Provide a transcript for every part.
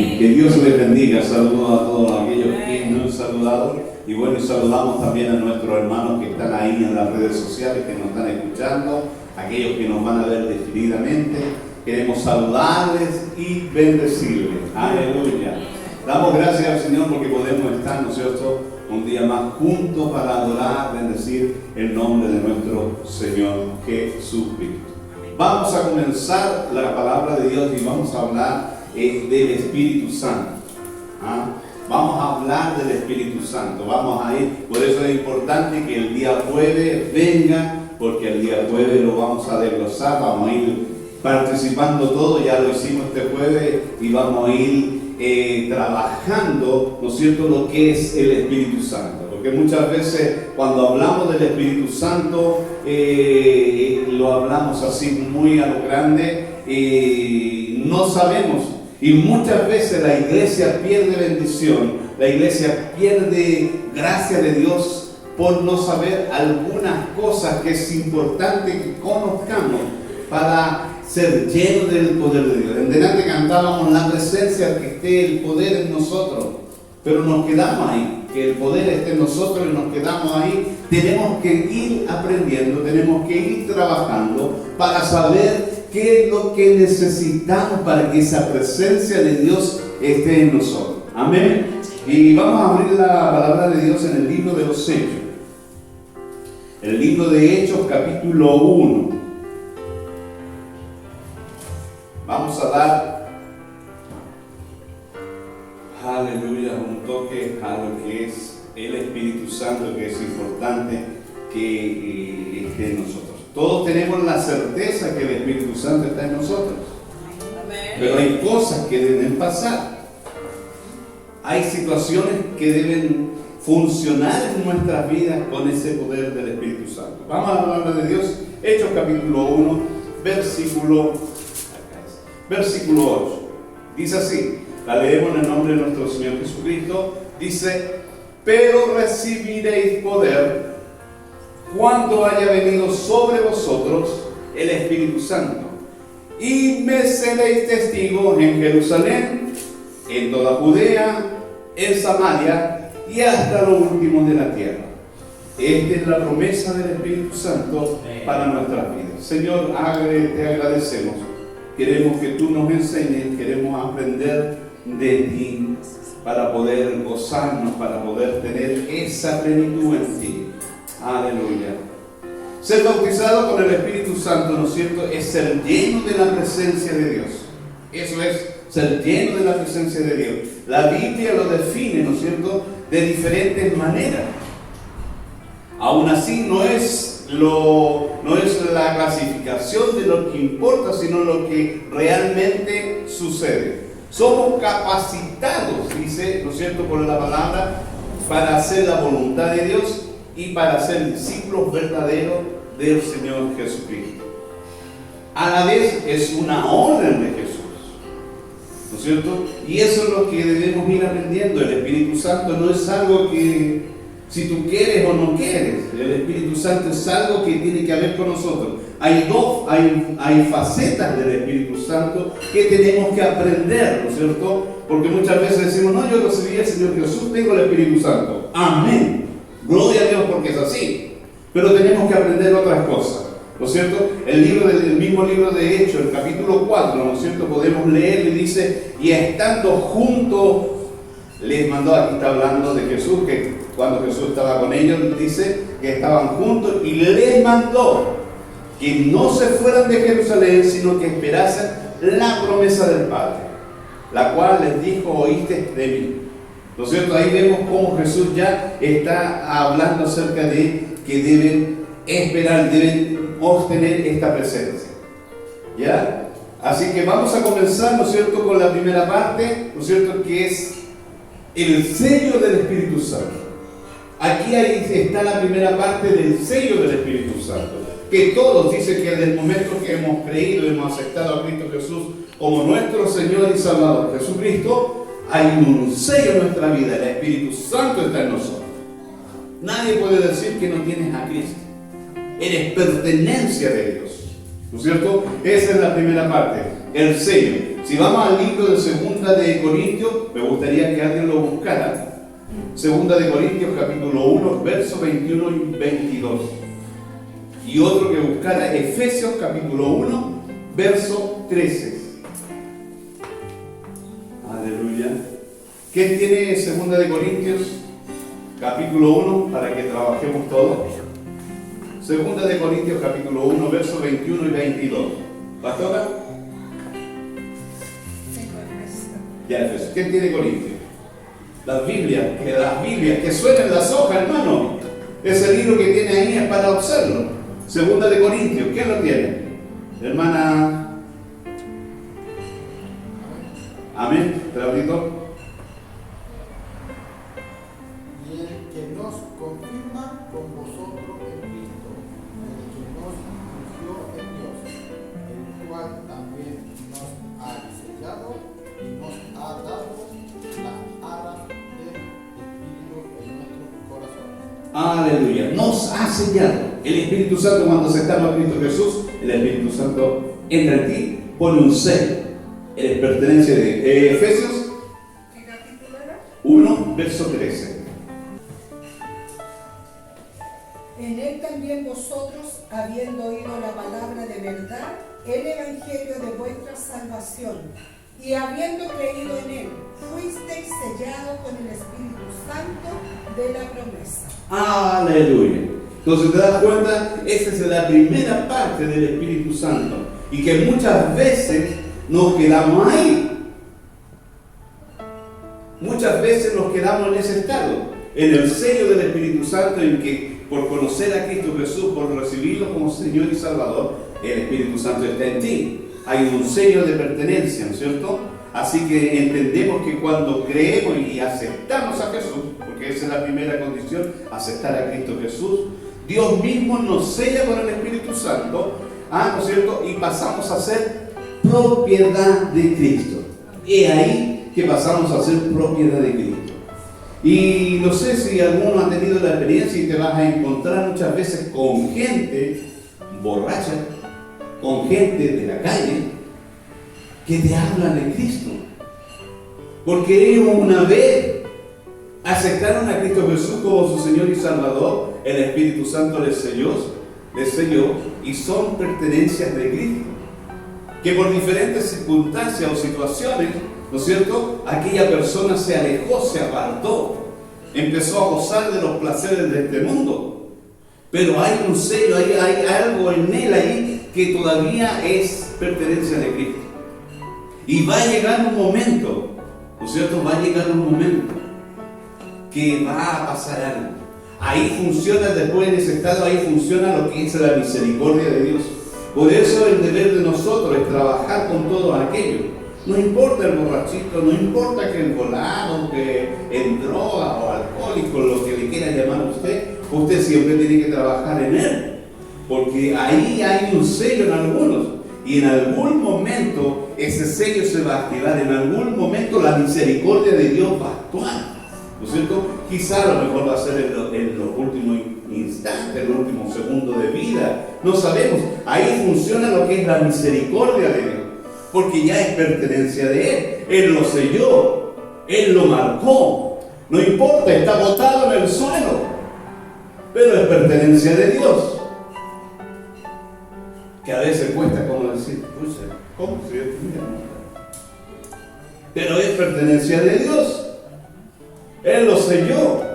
Amén. Que Dios les bendiga. Saludos a todos aquellos que nos han saludado. Y bueno, saludamos también a nuestros hermanos que están ahí en las redes sociales, que nos están escuchando, aquellos que nos van a ver definidamente. Queremos saludarles y bendecirles. Aleluya. Damos gracias al Señor porque podemos estar, ¿no es cierto?, un día más juntos para adorar, bendecir el nombre de nuestro Señor Jesucristo. Vamos a comenzar la palabra de Dios y vamos a hablar del Espíritu Santo. Vamos a hablar del Espíritu Santo. Vamos a ir, por eso es importante que el día jueves venga, porque el día jueves lo vamos a desglosar, vamos a ir participando todo, ya lo hicimos este jueves y vamos a ir trabajando, ¿no es cierto?, lo que es el Espíritu Santo. Porque muchas veces cuando hablamos del Espíritu Santo lo hablamos así muy a lo grande y no sabemos. Y muchas veces la iglesia pierde bendición, la iglesia pierde gracia de Dios por no saber algunas cosas que es importante que conozcamos para ser llenos del poder de Dios. En delante cantábamos la presencia, que esté el poder en nosotros, pero nos quedamos ahí, que el poder esté en nosotros y nos quedamos ahí. Tenemos que ir aprendiendo, tenemos que ir trabajando para saber qué es lo que necesitamos para que esa presencia de Dios esté en nosotros. Amén. Y vamos a abrir la palabra de Dios en el libro de los Hechos. El libro de Hechos, capítulo 1. Vamos a dar, aleluya, un toque a lo que es el Espíritu Santo, que es importante que esté en nosotros. Todos tenemos la certeza que el Espíritu Santo está en nosotros. Pero hay cosas que deben pasar. Hay situaciones que deben funcionar en nuestras vidas con ese poder del Espíritu Santo. Vamos a la palabra de Dios, Hechos capítulo 1, versículo 8. Dice así, la leemos en el nombre de nuestro Señor Jesucristo. Dice: pero recibiréis poder cuando haya venido sobre vosotros el Espíritu Santo, y me seréis testigos en Jerusalén, en toda Judea, en Samaria y hasta lo último de la tierra. Esta es la promesa del Espíritu Santo para nuestras vidas. Señor, te agradecemos. Queremos que tú nos enseñes, queremos aprender de ti para poder gozarnos, para poder tener esa plenitud en ti. Aleluya. Ser bautizado con el Espíritu Santo, ¿no es cierto?, es ser lleno de la presencia de Dios. Eso es ser lleno de la presencia de Dios. La Biblia lo define, ¿no es cierto?, de diferentes maneras. Aún así no es la clasificación de lo que importa, sino lo que realmente sucede. Somos capacitados, dice, ¿no es cierto?, por la palabra, para hacer la voluntad de Dios y para ser discípulos verdaderos del Señor Jesucristo. A la vez es una orden de Jesús, ¿no es cierto? Y eso es lo que debemos ir aprendiendo. El Espíritu Santo no es algo que si tú quieres o no quieres. El Espíritu Santo es algo que tiene que ver con nosotros. Hay facetas del Espíritu Santo que tenemos que aprender, ¿no es cierto? Porque muchas veces decimos, no, yo recibí al Señor Jesús, tengo el Espíritu Santo. Amén. Gloria a Dios porque es así. Pero tenemos que aprender otras cosas, ¿no es cierto? El mismo libro de Hechos, el capítulo 4, ¿no es cierto?, podemos leer y dice: y estando juntos, les mandó, aquí está hablando de Jesús, que cuando Jesús estaba con ellos, dice que estaban juntos y les mandó que no se fueran de Jerusalén, sino que esperasen la promesa del Padre, la cual les dijo: oíste de mí. ¿No es cierto? Ahí vemos cómo Jesús ya está hablando acerca de que deben esperar, deben obtener esta presencia. ¿Ya? Así que vamos a comenzar, ¿no es cierto?, con la primera parte, ¿no es cierto?, que es el sello del Espíritu Santo. Aquí está la primera parte del sello del Espíritu Santo. Que todos, dice que desde el momento que hemos creído, hemos aceptado a Cristo Jesús como nuestro Señor y Salvador Jesucristo, hay un sello en nuestra vida. El Espíritu Santo está en nosotros. Nadie puede decir que no tienes a Cristo. Eres pertenencia de Dios, ¿no es cierto? Esa es la primera parte. el sello. Si vamos al libro de Segunda de Corintios, me gustaría que alguien lo buscara. Segunda de Corintios capítulo 1, versos 21 y 22. Y otro que buscara Efesios capítulo 1, verso 13. Aleluya. ¿Qué tiene Segunda de Corintios capítulo 1 para que trabajemos todos? Segunda de Corintios capítulo 1, versos 21 y 22. ¿Pastora? Ya, Efesios. ¿Quién tiene Corintios? Las Biblias que suenan las hojas, hermano. Ese libro que tiene ahí es para observarlo. Segunda de Corintios, ¿quién lo tiene? Hermana. Amén. Claudito. Y el que nos confirma con vosotros en Cristo, el que nos ungió en Dios, el cual también nos ha sellado y nos ha dado las alas del Espíritu en nuestros corazones. Aleluya. Nos ha sellado. El Espíritu Santo, cuando aceptamos a Cristo Jesús, el Espíritu Santo entra en ti, pone un sello. Eres pertenencia de Efesios 1, verso 13. En él también vosotros, habiendo oído la palabra de verdad, el evangelio de vuestra salvación, y habiendo creído en él, fuisteis sellados con el Espíritu Santo de la promesa. Aleluya. Entonces te das cuenta, esa es la primera parte del Espíritu Santo. Y que muchas veces nos quedamos ahí. Muchas veces nos quedamos en ese estado, en el sello del Espíritu Santo, en que por conocer a Cristo Jesús, por recibirlo como Señor y Salvador, el Espíritu Santo está en ti. Hay un sello de pertenencia, ¿no es cierto? Así que entendemos que cuando creemos y aceptamos a Jesús, porque esa es la primera condición, aceptar a Cristo Jesús, Dios mismo nos sella con el Espíritu Santo, ¿no es cierto? Y pasamos a ser propiedad de Cristo. Y ahí que pasamos a ser propiedad de Cristo. Y no sé si alguno ha tenido la experiencia y te vas a encontrar muchas veces con gente borracha, con gente de la calle, que te hablan de Cristo. Porque ellos una vez aceptaron a Cristo Jesús como su Señor y Salvador, el Espíritu Santo les selló y son pertenencias de Cristo. Que por diferentes circunstancias o situaciones, ¿no es cierto?, aquella persona se alejó, se apartó, empezó a gozar de los placeres de este mundo. Pero hay un sello, hay algo en él ahí que todavía es pertenencia de Cristo. Y va a llegar un momento, ¿no es cierto?, va a llegar un momento que va a pasar algo. Ahí funciona, después en ese estado, ahí funciona lo que es la misericordia de Dios. Por eso el deber de nosotros es trabajar con todo aquello. No importa el borrachito, no importa que el volado, que en droga o alcohólico, lo que le quiera llamar a usted siempre tiene que trabajar en él. Porque ahí hay un sello en algunos. Y en algún momento ese sello se va a activar. En algún momento la misericordia de Dios va a actuar. ¿No es cierto? Quizá a lo mejor va a ser en los últimos instantes, en los últimos segundos de vida. No sabemos. Ahí funciona lo que es la misericordia de Dios. Porque ya es pertenencia de Él. Él lo selló. Él lo marcó. No importa, está botado en el suelo. Pero es pertenencia de Dios. Que a veces cuesta como decir, ¿cómo se yo pero es pertenencia de Dios. Él lo selló.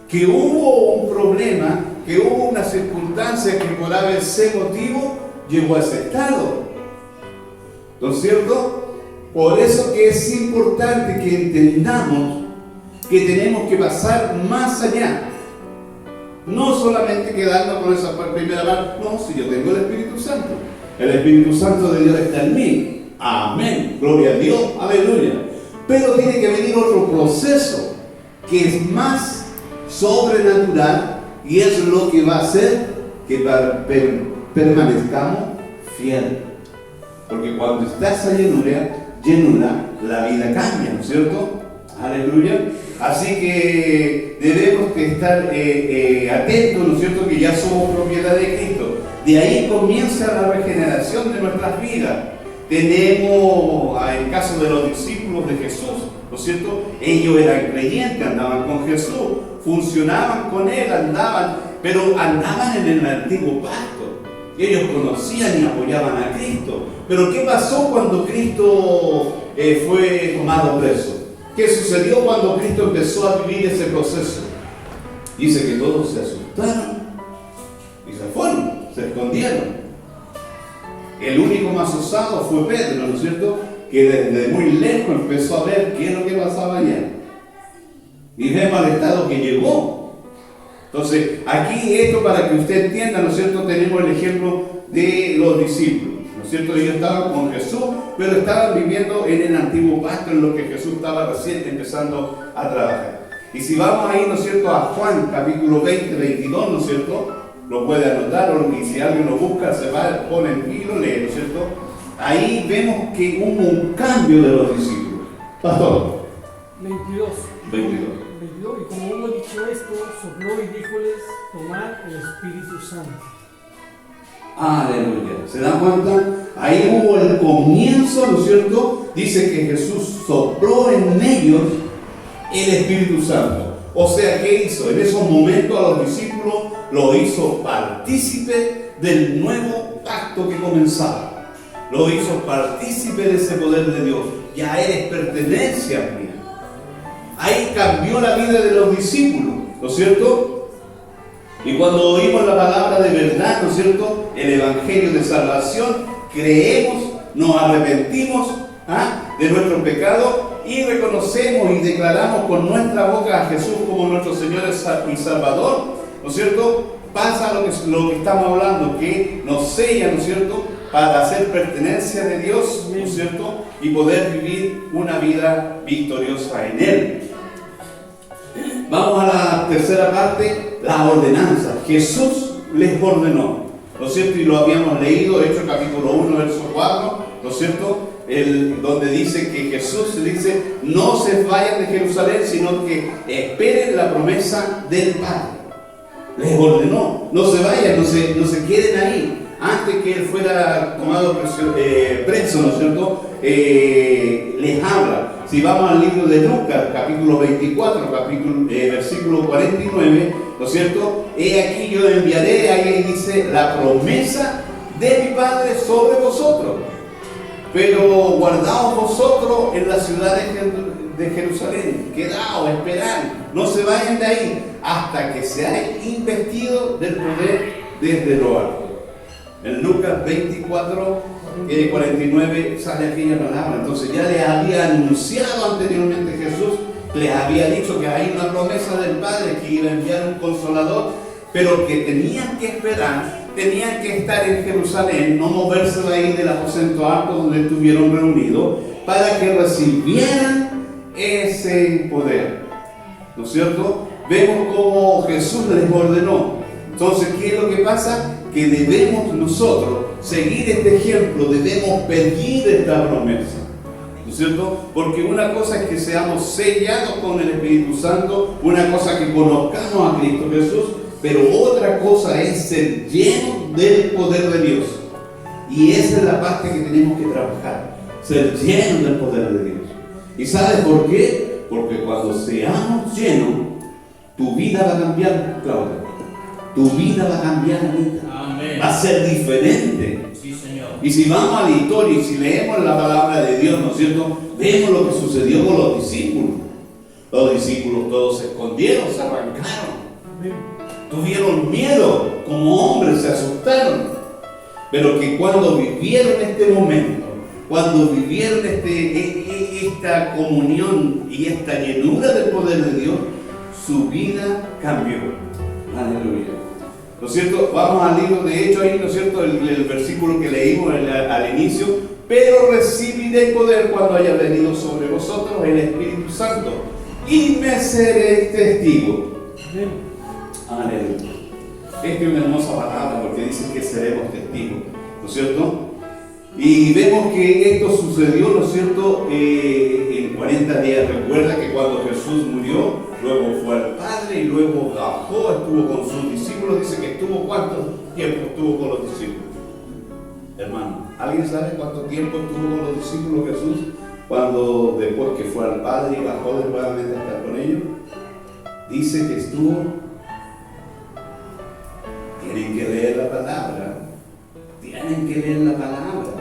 Que hubo un problema, que hubo una circunstancia que por ese motivo llegó a ese estado. ¿No es cierto? Por eso que es importante que entendamos que tenemos que pasar más allá. No solamente quedarnos con esa primera parte, no, si yo tengo el Espíritu Santo. El Espíritu Santo de Dios está en mí. Amén. Gloria a Dios. Aleluya. Pero tiene que venir otro proceso que es más sobrenatural y es lo que va a hacer que permanezcamos fieles. Porque cuando está esa llenura, la vida cambia, ¿no es cierto? Aleluya. Así que debemos que estar atentos, ¿no es cierto?, que ya somos propiedad de Cristo. De ahí comienza la regeneración de nuestras vidas. tenemos el caso de los discípulos de Jesús, ¿no es cierto? Ellos eran creyentes, andaban con Jesús, funcionaban con Él, pero andaban en el antiguo pacto. Ellos conocían y apoyaban a Cristo. Pero ¿qué pasó cuando Cristo fue tomado preso? ¿Qué sucedió cuando Cristo empezó a vivir ese proceso? Dice que todos se asustaron y se fueron, se escondieron. El único más osado fue Pedro, ¿no es cierto? Que desde muy lejos empezó a ver qué es lo que pasaba allá. Y vemos al estado que llegó. Entonces, aquí esto para que usted entienda, ¿no es cierto? Tenemos el ejemplo de los discípulos, ¿no es cierto? Ellos estaban con Jesús, pero estaban viviendo en el antiguo pacto, en lo que Jesús estaba recién empezando a trabajar. Y si vamos ahí, ¿no es cierto?, a Juan capítulo 20, 22, ¿no es cierto?, lo puede anotar, y si alguien lo busca, se va, pone en y lo lee, ¿no es cierto? Ahí vemos que hubo un cambio de los discípulos. Pastor. 22. 22. Y como hubo dicho esto, sopló y díjoles: tomad el Espíritu Santo. Aleluya. ¿Se dan cuenta? Ahí hubo el comienzo, ¿no es cierto? Dice que Jesús sopló en ellos el Espíritu Santo. O sea, ¿qué hizo? En esos momentos a los discípulos lo hizo partícipe del nuevo pacto que comenzaba. Lo hizo partícipe de ese poder de Dios. Ya eres pertenencia mía. Ahí cambió la vida de los discípulos, ¿no es cierto? Y cuando oímos la palabra de verdad, ¿no es cierto?, el evangelio de salvación, creemos, nos arrepentimos de nuestro pecado y reconocemos y declaramos con nuestra boca a Jesús como nuestro Señor y Salvador, ¿no es cierto? Pasa lo que estamos hablando, que nos sella, ¿no es cierto?, para hacer pertenencia de Dios, ¿no es cierto?, y poder vivir una vida victoriosa en Él. Vamos a la tercera parte, la ordenanza. Jesús les ordenó, ¿no es cierto? Y lo habíamos leído, Hechos capítulo 1, verso 4, ¿no es cierto? Donde dice que Jesús dice: no se vayan de Jerusalén, sino que esperen la promesa del Padre. Les ordenó: no se vayan, no se queden ahí. Antes que Él fuera tomado preso, ¿no es cierto? Les habla. Si vamos al libro de Lucas, capítulo 24, versículo 49, ¿no es cierto? He aquí yo enviaré, ahí dice, la promesa de mi Padre sobre vosotros. Pero guardaos vosotros en la ciudad de Jerusalén, quedaos, esperad, no se vayan de ahí, hasta que seáis investidos del poder desde lo alto. En Lucas 24, 49 sale aquella palabra. Entonces ya les había anunciado anteriormente Jesús, les había dicho que hay una promesa del Padre que iba a enviar un consolador, pero que tenían que esperar, tenían que estar en Jerusalén, no moverse de ahí del aposento alto donde estuvieron reunidos, para que recibieran ese poder, ¿no es cierto? Vemos cómo Jesús les ordenó. Entonces, ¿qué es lo que pasa? Que debemos nosotros seguir este ejemplo, debemos pedir esta promesa, ¿no es cierto? Porque una cosa es que seamos sellados con el Espíritu Santo, una cosa que conozcamos a Cristo Jesús, pero otra cosa es ser llenos del poder de Dios. Y esa es la parte que tenemos que trabajar, ser llenos del poder de Dios. ¿Y sabes por qué? Porque cuando seamos llenos, tu vida va a cambiar, Claudia. Tu vida va a cambiar, Anita. Amén. Va a ser diferente. Sí, Señor. Y si vamos a la historia y si leemos la palabra de Dios, ¿no es cierto?, vemos lo que sucedió con los discípulos. Los discípulos todos se escondieron, se arrancaron. Tuvieron miedo, como hombres se asustaron. Pero que cuando vivieron este momento, cuando vivieron esta comunión y esta llenura del poder de Dios, su vida cambió. Aleluya. ¿No es cierto? Vamos al libro de Hechos ahí, ¿no es cierto? El versículo que leímos al inicio. Pero recibiréis poder cuando haya venido sobre vosotros el Espíritu Santo, y me seréis testigos. Aleluya. Esta es una hermosa palabra porque dice que seremos testigos, ¿no es cierto? Y vemos que esto sucedió, ¿no es cierto?, en 40 días. Recuerda que cuando Jesús murió, luego fue al Padre y luego bajó, estuvo con sus discípulos. Dice que estuvo, ¿cuánto tiempo estuvo con los discípulos? hermano. ¿Alguien sabe cuánto tiempo estuvo con los discípulos Jesús cuando después que fue al Padre y bajó de nuevamente a estar con ellos? Dice que estuvo. Tienen que leer la palabra. Tienen que leer la palabra.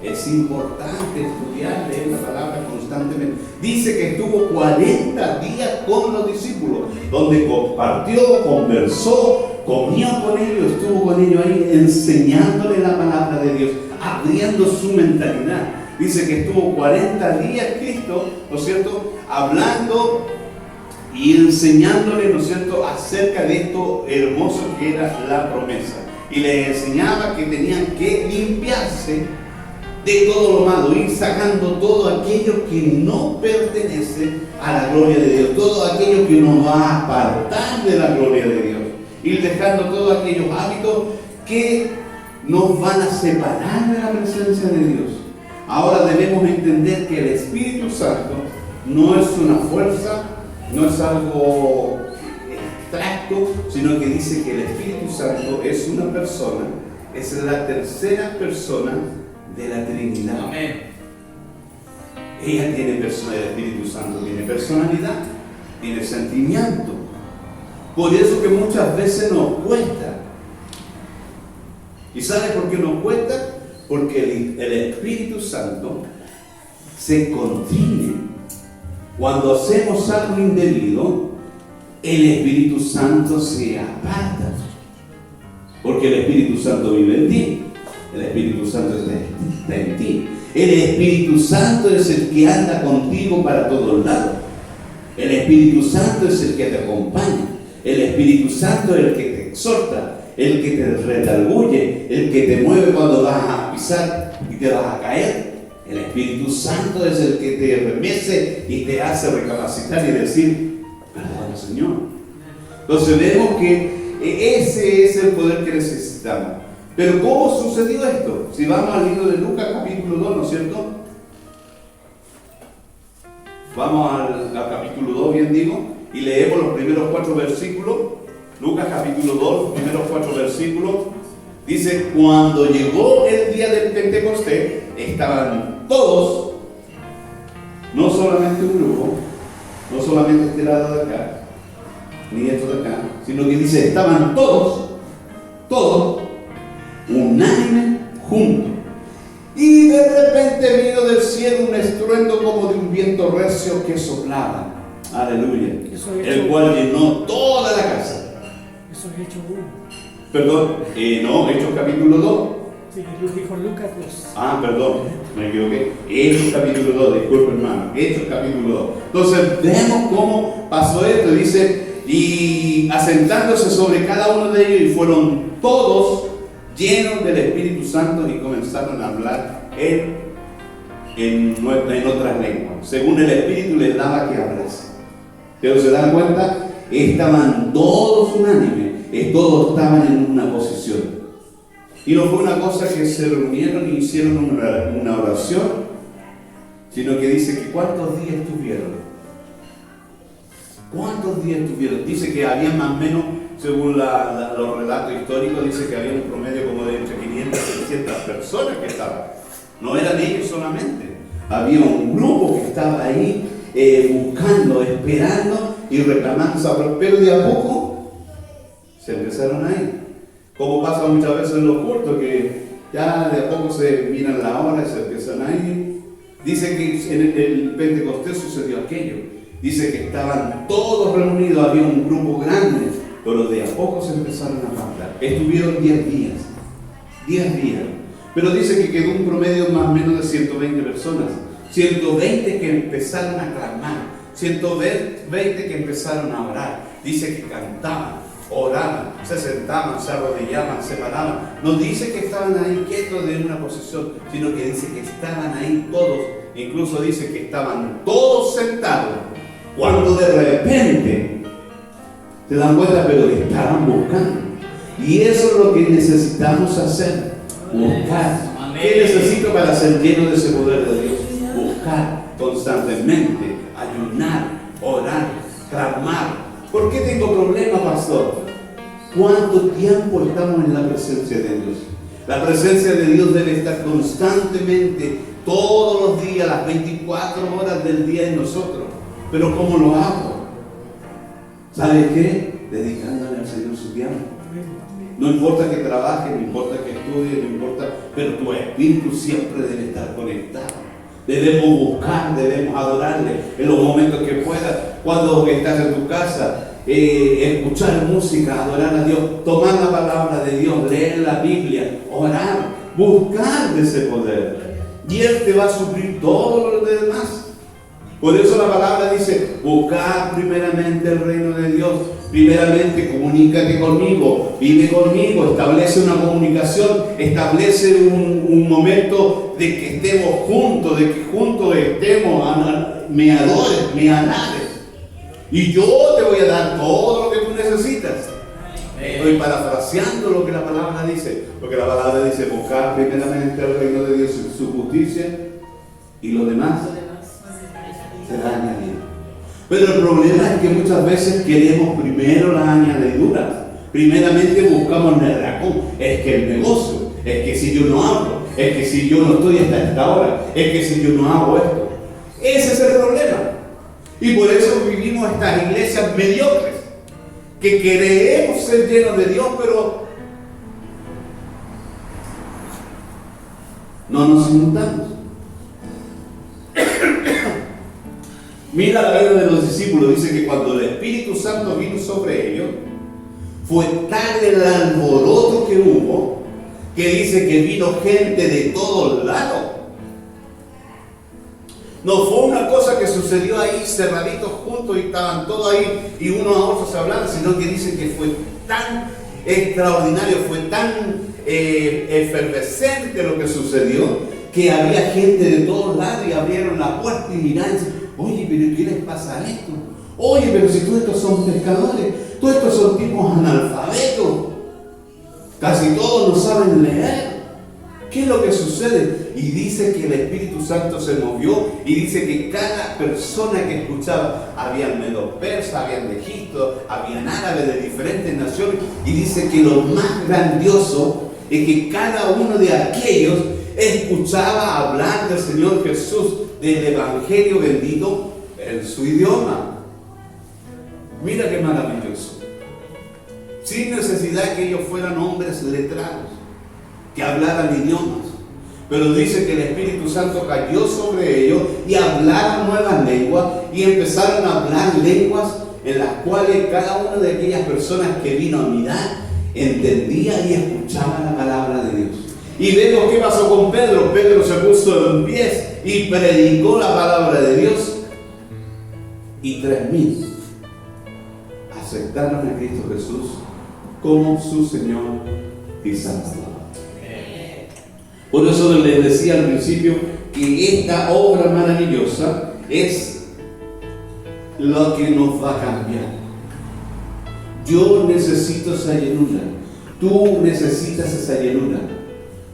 Es importante estudiar, leer la palabra constantemente. Dice que estuvo 40 días con los discípulos, donde compartió, conversó, comió con ellos, estuvo con ellos ahí enseñándole la palabra de Dios, abriendo su mentalidad. Dice que estuvo 40 días Cristo, ¿no es cierto?, hablando y enseñándole, ¿no es cierto?, acerca de esto hermoso que era la promesa. Y les enseñaba que tenían que limpiarse de todo lo malo, ir sacando todo aquello que no pertenece a la gloria de Dios, todo aquello que nos va a apartar de la gloria de Dios, ir dejando todos aquellos hábitos que nos van a separar de la presencia de Dios. Ahora debemos entender que el Espíritu Santo no es una fuerza, no es algo abstracto, sino que dice que el Espíritu Santo es una persona, es la tercera persona de la Trinidad. Amén. Ella tiene personalidad, el Espíritu Santo tiene personalidad, tiene sentimiento. Por eso que muchas veces nos cuesta. ¿Y sabe por qué nos cuesta? Porque el Espíritu Santo se contiene. Cuando hacemos algo indebido, el Espíritu Santo se aparta. Porque el Espíritu Santo vive en ti. El Espíritu Santo está en ti. El Espíritu Santo es el que anda contigo para todos lados. El Espíritu Santo es el que te acompaña. El Espíritu Santo es el que te exhorta, el que te redarguye, el que te mueve cuando vas a pisar y te vas a caer. El Espíritu Santo es el que te remece y te hace recapacitar y decir: perdón, Señor. Entonces vemos que ese es el poder que necesitamos. Pero ¿cómo sucedió esto? Si vamos al libro de Lucas capítulo 2, ¿no es cierto? Vamos al capítulo 2, bien digo, y leemos los primeros 4 versículos. Lucas capítulo 2, los primeros 4 versículos. Dice: cuando llegó el día del Pentecostés, estaban todos, no solamente un grupo, no solamente este lado de acá, ni esto de acá, sino que dice, estaban todos, unánime juntos. Y de repente vino del cielo un estruendo como de un viento recio que soplaba. Aleluya. El cual llenó toda la casa. Eso es Hechos 1. Perdón, no, Hechos capítulo 2. Sí, dijo Lucas 2. Ah, perdón, me equivoqué. Hechos capítulo 2, disculpe hermano. Hechos capítulo 2. Entonces vemos cómo pasó esto. Dice, y asentándose sobre cada uno de ellos, y fueron todos llenos del Espíritu Santo y comenzaron a hablar en otras lenguas, según el Espíritu les daba que hablase. Pero se dan cuenta, estaban todos unánimes, todos estaban en una posición. Y no fue una cosa que se reunieron y hicieron una oración, sino que dice que ¿cuántos días tuvieron? ¿Cuántos días tuvieron? Dice que había más o menos, según los relatos históricos, dice que había un promedio como de entre 500 y 600 personas que estaban. No eran ellos solamente. Había un grupo que estaba ahí buscando, esperando y reclamando. Pero de a poco se empezaron a ir. Como pasa muchas veces en los cultos, que ya de a poco se miran la hora y se empiezan a ir. Dice que en el Pentecostés sucedió aquello. Dice que estaban todos reunidos, había un grupo grande, pero de a poco se empezaron a apartar. Estuvieron 10 días. 10 días. Pero dice que quedó un promedio más o menos de 120 personas. 120 que empezaron a clamar. 120 que empezaron a orar. Dice que cantaban, oraban, se sentaban, se arrodillaban, se paraban. No dice que estaban ahí quietos en una posición, sino que dice que estaban ahí todos. Incluso dice que estaban todos sentados. Cuando de repente se dan cuenta, pero estaban buscando. Y eso es lo que necesitamos hacer. Buscar. ¿Qué necesito para ser lleno de ese poder de Dios? Buscar constantemente, ayunar, orar, clamar. ¿Por qué tengo problemas, pastor? ¿Cuánto tiempo estamos en la presencia de Dios? La presencia de Dios debe estar constantemente, todos los días, las 24 horas del día en nosotros. Pero ¿cómo lo hago? ¿Sabe qué? Dedicándole al Señor su tiempo. No importa que trabaje, no importa que estudie, no importa, pero tu espíritu siempre debe estar conectado. Debemos buscar, debemos adorarle en los momentos que puedas. Cuando estás en tu casa, escuchar música, adorar a Dios, tomar la palabra de Dios, leer la Biblia, orar, buscar de ese poder. Y Él te va a suplir todo lo demás. Por eso la palabra dice, buscar primeramente el reino de Dios. Primeramente, comunícate conmigo, vive conmigo, establece una comunicación, establece un momento de que estemos juntos, de que juntos estemos, me adores, me alabes. Y yo te voy a dar todo lo que tú necesitas. Estoy parafraseando lo que la palabra dice, porque la palabra dice, buscar primeramente el reino de Dios y su justicia, y lo demás será añadido. Pero el problema es que muchas veces queremos primero las añadiduras. Primeramente buscamos el racón. Es que el negocio, es que si yo no hablo, es que si yo no estoy hasta esta hora, es que si yo no hago esto. Ese es el problema. Y por eso vivimos estas iglesias mediocres, que queremos ser llenos de Dios, pero no nos juntamos. Mira la vida de los discípulos, dice que cuando el Espíritu Santo vino sobre ellos, fue tal el alboroto que hubo, que dice que vino gente de todos lados. No fue una cosa que sucedió ahí cerraditos juntos y estaban todos ahí y unos a otros hablando, sino que dice que fue tan extraordinario, fue tan efervescente lo que sucedió, que había gente de todos lados y abrieron la puerta y miraron y dicen, oye, pero ¿qué les pasa a esto? Oye, pero si todos estos son pescadores, todos estos son tipos analfabetos, casi todos no saben leer. ¿Qué es lo que sucede? Y dice que el Espíritu Santo se movió y dice que cada persona que escuchaba, habían medo-persas, habían de Egipto, habían árabes de diferentes naciones, y dice que lo más grandioso es que cada uno de aquellos escuchaba hablar del Señor Jesús, del Evangelio bendito en su idioma. Mira qué maravilloso. Sin necesidad que ellos fueran hombres letrados, que hablaran idiomas. Pero dice que el Espíritu Santo cayó sobre ellos y hablaron nuevas lenguas y empezaron a hablar lenguas en las cuales cada una de aquellas personas que vino a mirar entendía y escuchaba la palabra de Dios. Y vemos qué pasó con Pedro. Pedro se puso en pies y predicó la palabra de Dios. Y 3,000 aceptaron a Cristo Jesús como su Señor y Salvador. Por eso les decía al principio que esta obra maravillosa es lo que nos va a cambiar. Yo necesito esa llenura. Tú necesitas esa llenura.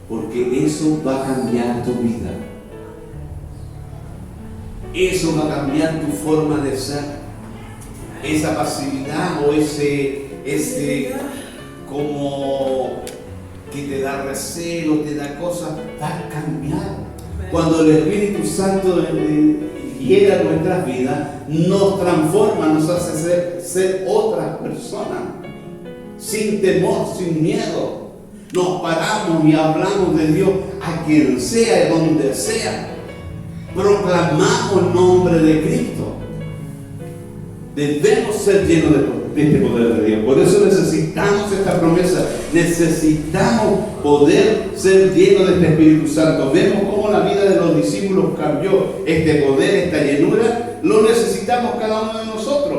Porque eso va a cambiar tu vida. Eso va a cambiar tu forma de ser. Esa pasividad o ese como que te da recelo, te da cosas, va a cambiar. Cuando el Espíritu Santo llega a nuestras vidas, nos transforma, nos hace ser otras personas, sin temor, sin miedo. Nos paramos y hablamos de Dios a quien sea, donde sea. Proclamamos el nombre de Cristo. Debemos ser llenos de este poder de Dios. Por eso necesitamos esta promesa. Necesitamos poder ser llenos de este Espíritu Santo. Vemos cómo la vida de los discípulos cambió. Este poder, esta llenura, lo necesitamos cada uno de nosotros.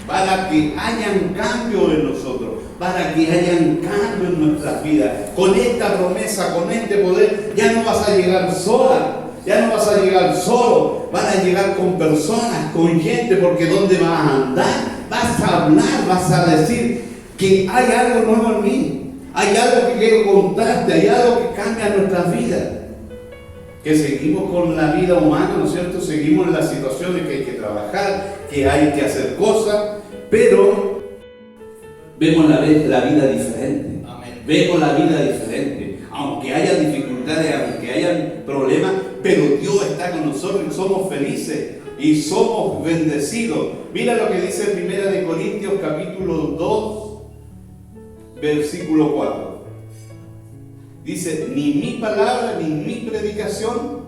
Para que hayan cambio en nosotros. Para que hayan cambio en nuestras vidas. Con esta promesa, con este poder, ya no vas a llegar sola. Ya no vas a llegar solo, vas a llegar con personas, con gente, porque ¿dónde vas a andar? Vas a hablar, vas a decir que hay algo nuevo en mí, hay algo que quiero contarte, hay algo que cambia nuestras vidas. Que seguimos con la vida humana, ¿no es cierto? Seguimos en la situación de que hay que trabajar, que hay que hacer cosas, pero vemos la vida diferente. Amén. Vemos la vida diferente. aunque haya dificultades, aunque haya problemas, pero Dios está con nosotros y somos felices y somos bendecidos. Mira lo que dice 1 Corintios capítulo 2, versículo 4. Dice, ni mi palabra ni mi predicación,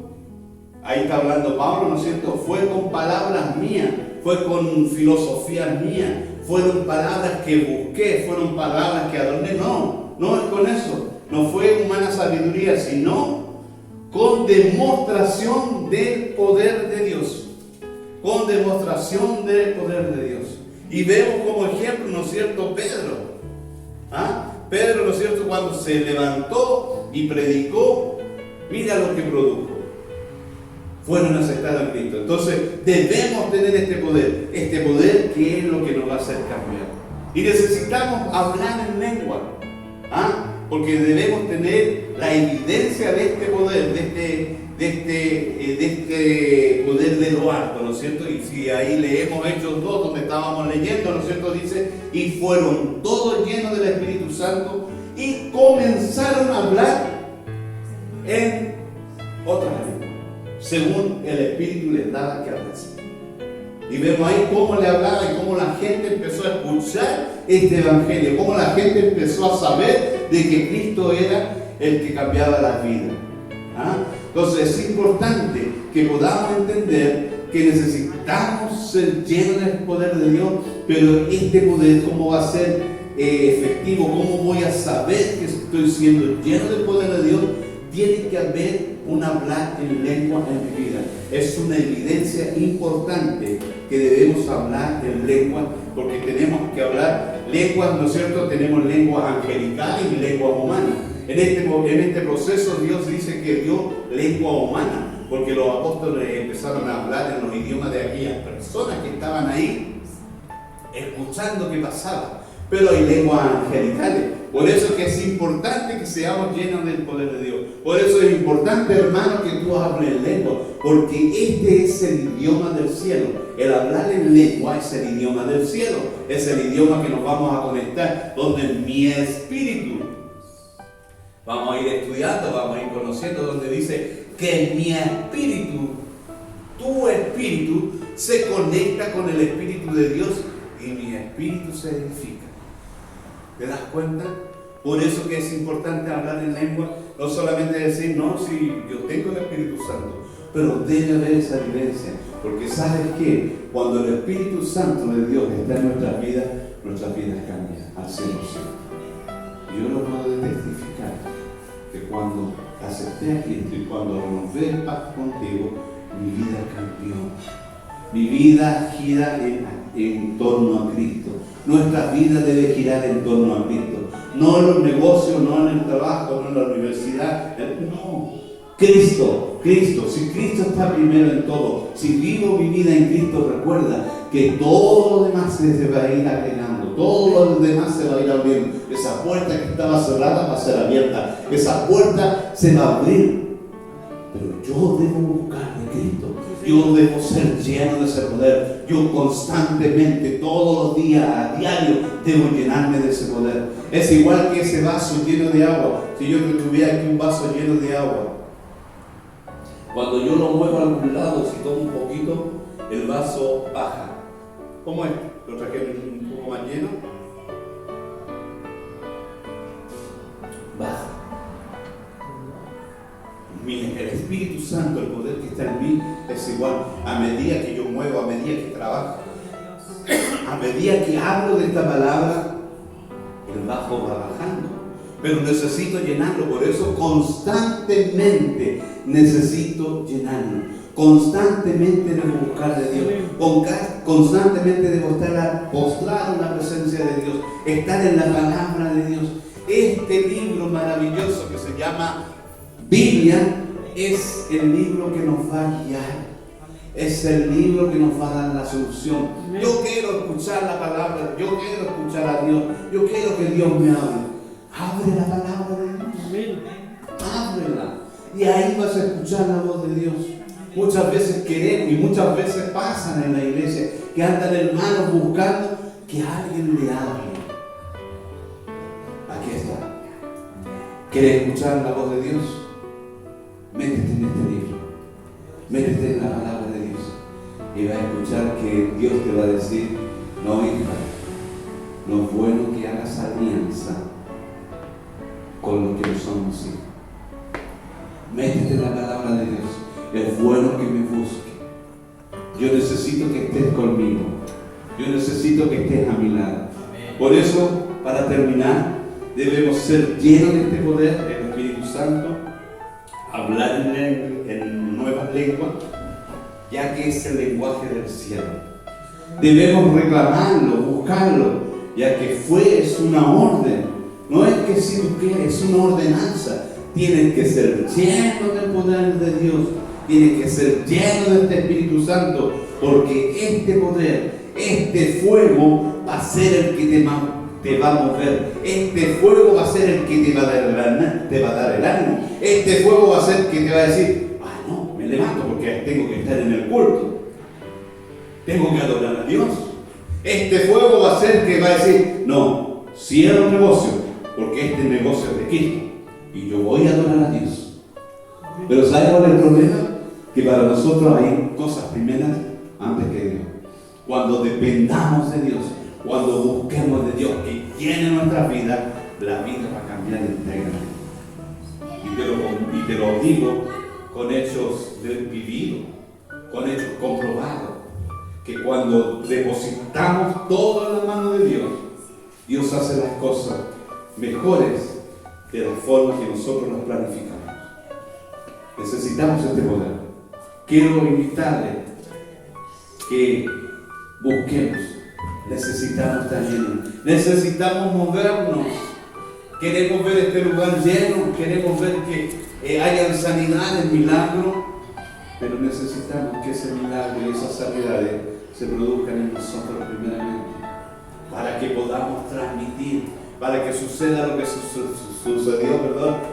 ahí está hablando Pablo, ¿no es cierto?, fue con palabras mías, fue con filosofías mías, fueron palabras que busqué, fueron palabras que adorné. No es con eso, no fue humana sabiduría, sino con demostración del poder de Dios. Con demostración del poder de Dios. Y vemos como ejemplo, ¿no es cierto?, Pedro. Pedro, ¿no es cierto?, cuando se levantó y predicó, mira lo que produjo. Fueron aceptados en Cristo. Entonces debemos tener este poder que es lo que nos va a hacer cambiar. Y necesitamos hablar en lengua, porque debemos tener la evidencia de este poder, de este poder de lo alto, ¿no es cierto? Y si ahí leemos Hechos 2, donde estábamos leyendo, ¿no es cierto?, dice, y fueron todos llenos del Espíritu Santo y comenzaron a hablar en otras lenguas, según el Espíritu les daba que hablasen. Y vemos ahí cómo le hablaba y cómo la gente empezó a escuchar este Evangelio, cómo la gente empezó a saber de que Cristo era el que cambiaba las vidas. Entonces es importante que podamos entender que necesitamos ser llenos del poder de Dios, pero este poder, ¿cómo va a ser efectivo? ¿Cómo voy a saber que estoy siendo lleno del poder de Dios? Tiene que haber un hablar en lengua en mi vida. Es una evidencia importante que debemos hablar en lengua, porque tenemos que hablar lenguas, ¿no es cierto? Tenemos lenguas angelicales y lenguas humanas. En este proceso Dios dice que dio lengua humana, porque los apóstoles empezaron a hablar en los idiomas de aquellas personas que estaban ahí, escuchando qué pasaba. Pero hay lenguas angelicales. Por eso es que es importante que seamos llenos del poder de Dios. Por eso es importante, hermano, que tú hables en lengua, porque este es el idioma del cielo. El hablar en lengua es el idioma del cielo. Es el idioma que nos vamos a conectar, donde mi espíritu, vamos a ir estudiando, vamos a ir conociendo, donde dice que mi espíritu, tu espíritu, se conecta con el Espíritu de Dios y mi espíritu se edifica. ¿Te das cuenta? Por eso que es importante hablar en lengua, no solamente decir, no, si yo tengo el Espíritu Santo, pero debe haber esa vivencia, porque ¿sabes qué? Cuando el Espíritu Santo de Dios está en nuestras vidas cambian al 100%. Yo lo puedo testificar, que cuando acepté a Cristo y cuando renové el pacto contigo, mi vida cambió. Mi vida gira en torno a Cristo. Nuestra vida debe girar en torno a Cristo. No en los negocios, no en el trabajo, no en la universidad. No. Cristo. Si Cristo está primero en todo, si vivo mi vida en Cristo, recuerda que todo lo demás se va a ir agregando. Todo lo demás se va a ir abriendo. Esa puerta que estaba cerrada va a ser abierta. Esa puerta se va a abrir. Pero yo debo buscar de Cristo. Yo debo ser lleno de ese poder. Yo constantemente, todos los días, a diario, debo llenarme de ese poder. Es igual que ese vaso lleno de agua. Si yo tuviera aquí un vaso lleno de agua, cuando yo lo muevo a algún lado, si tomo un poquito, el vaso baja. ¿Cómo es? ¿Lo trajeron un poco más lleno? Baja. El Espíritu Santo, el poder que está en mí, es igual. A medida que yo muevo, a medida que trabajo, a medida que hablo de esta palabra, el bajo va bajando. Pero necesito llenarlo, por eso constantemente necesito llenarlo. Constantemente debo buscar de Dios. Constantemente debo estar postrado en la presencia de Dios, estar en la palabra de Dios. Este libro maravilloso que se llama Biblia es el libro que nos va a guiar, es el libro que nos va a dar la solución. Yo quiero escuchar la palabra, yo quiero escuchar a Dios, yo quiero que Dios me hable. Abre la palabra de Dios, ábrela, y ahí vas a escuchar la voz de Dios. Muchas veces queremos y muchas veces pasan en la iglesia que andan hermanos buscando que alguien le hable. Aquí está. ¿Quieres escuchar la voz de Dios? Métete en este libro. Métete en la palabra de Dios. Y vas a escuchar que Dios te va a decir: no, hija, no es bueno que hagas alianza con los que no somos hijos. Métete en la palabra de Dios. Es bueno que me busques. Yo necesito que estés conmigo. Yo necesito que estés a mi lado. Por eso, para terminar, debemos ser llenos de este poder del Espíritu Santo, hablar en nuevas lenguas, ya que es el lenguaje del cielo. Debemos reclamarlo, buscarlo, ya que es una orden. No es que si tú quieres, es una ordenanza. Tienes que ser lleno del poder de Dios. Tienes que ser lleno de este Espíritu Santo, porque este poder, este fuego va a ser el que te va a mover. Este fuego va a ser el que te va a dar el ánimo. Este fuego va a ser el que te va a decir: no, me levanto porque tengo que estar en el culto. Tengo que adorar a Dios. Este fuego va a ser el que va a decir: no, cierro el negocio, porque este negocio es de Cristo y yo voy a adorar a Dios. Pero ¿sabes cuál es el problema? Que para nosotros hay cosas primeras antes que Dios. Cuando dependamos de Dios, cuando busquemos de Dios que llene nuestra vida, la vida va a cambiar íntegramente. Y te lo digo con hechos vividos, con hechos comprobados, que cuando depositamos todo en la mano de Dios, Dios hace las cosas mejores de la forma que nosotros las planificamos. Necesitamos este poder. Quiero invitarle que busquemos. Necesitamos estar llenos. Necesitamos movernos. Queremos ver este lugar lleno. Queremos ver que hayan sanidades, milagros. Pero necesitamos que ese milagro y esas sanidades se produzcan en nosotros primeramente. Para que podamos transmitir. Para que suceda lo que sucedió,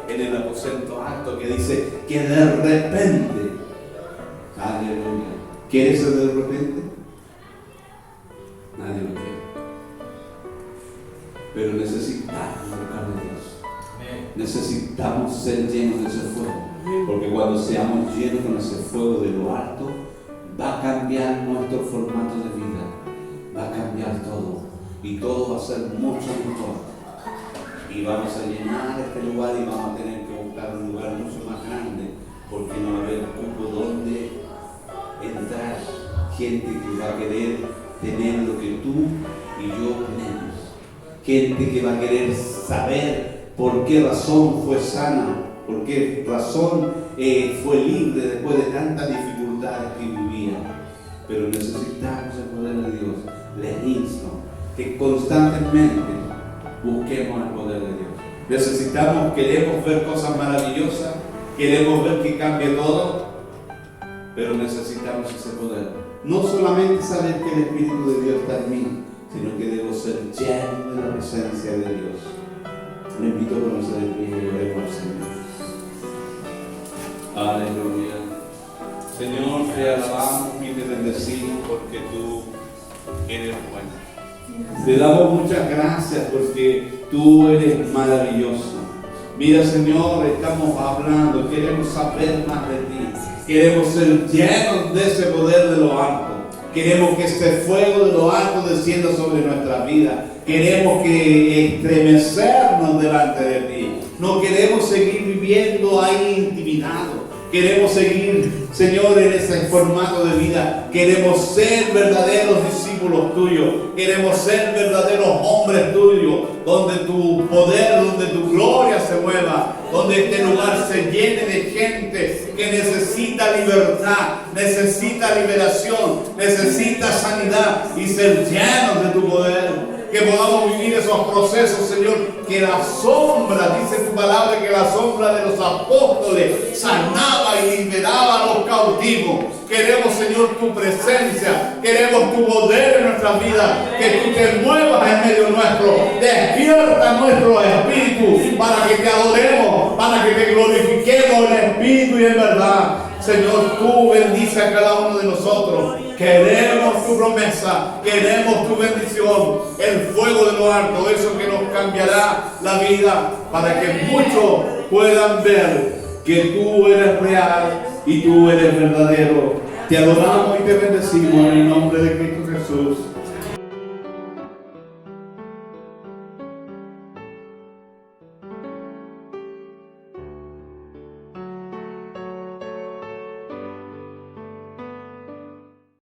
en el aposento alto, que dice que de repente, aleluya, ¿quieres ser de repente? Nadie lo quiere. Pero necesitamos buscar a Dios. Necesitamos ser llenos de ese fuego. Porque cuando seamos llenos con ese fuego de lo alto, va a cambiar nuestro formato de vida. Va a cambiar todo. Y todo va a ser mucho mejor. Y vamos a llenar este lugar y vamos a tener que buscar un lugar mucho más grande, porque no va a haber cupo donde entrar gente que va a querer tener lo que tú y yo tenemos. Gente que va a querer saber por qué razón fue sana, por qué razón fue libre después de tantas dificultades que vivía. Pero necesitamos el poder de Dios. Les insto que constantemente busquemos el poder de Dios. Queremos ver cosas maravillosas, queremos ver que cambie todo, pero necesitamos ese poder. No solamente saber que el Espíritu de Dios está en mí, sino que debo ser lleno de la presencia de Dios. Le invito a conocer el pie y oremos al Señor. Aleluya. Señor, te alabamos y te bendecimos porque tú eres bueno. Te damos muchas gracias porque tú eres maravilloso. Mira, Señor, estamos hablando, queremos saber más de ti. Queremos ser llenos de ese poder de lo alto. Queremos que este fuego de lo alto descienda sobre nuestra vida. Queremos que estremecernos delante de ti. No queremos seguir viviendo ahí intimidados. Queremos seguir, Señor, en ese formato de vida. Queremos ser verdaderos discípulos tuyos. Queremos ser verdaderos hombres tuyos, donde tu poder, donde tu gloria se mueva, donde este lugar se llene de gente que necesita libertad, necesita liberación, necesita sanidad y ser llenos de tu poder. Que podamos vivir esos procesos, Señor, que la sombra, dice tu palabra, que la sombra de los apóstoles sanaba y liberaba a los cautivos. Queremos, Señor, tu presencia, queremos tu poder en nuestra vida, que tú te muevas en medio nuestro, despierta nuestro espíritu para que te adoremos, para que te glorifiquemos en espíritu y en verdad. Señor, tú bendice dice a cada uno de nosotros, queremos tu promesa, queremos tu bendición, el fuego de lo alto, eso que nos cambiará la vida, para que muchos puedan ver que tú eres real y tú eres verdadero. Te adoramos y te bendecimos en el nombre de Cristo Jesús.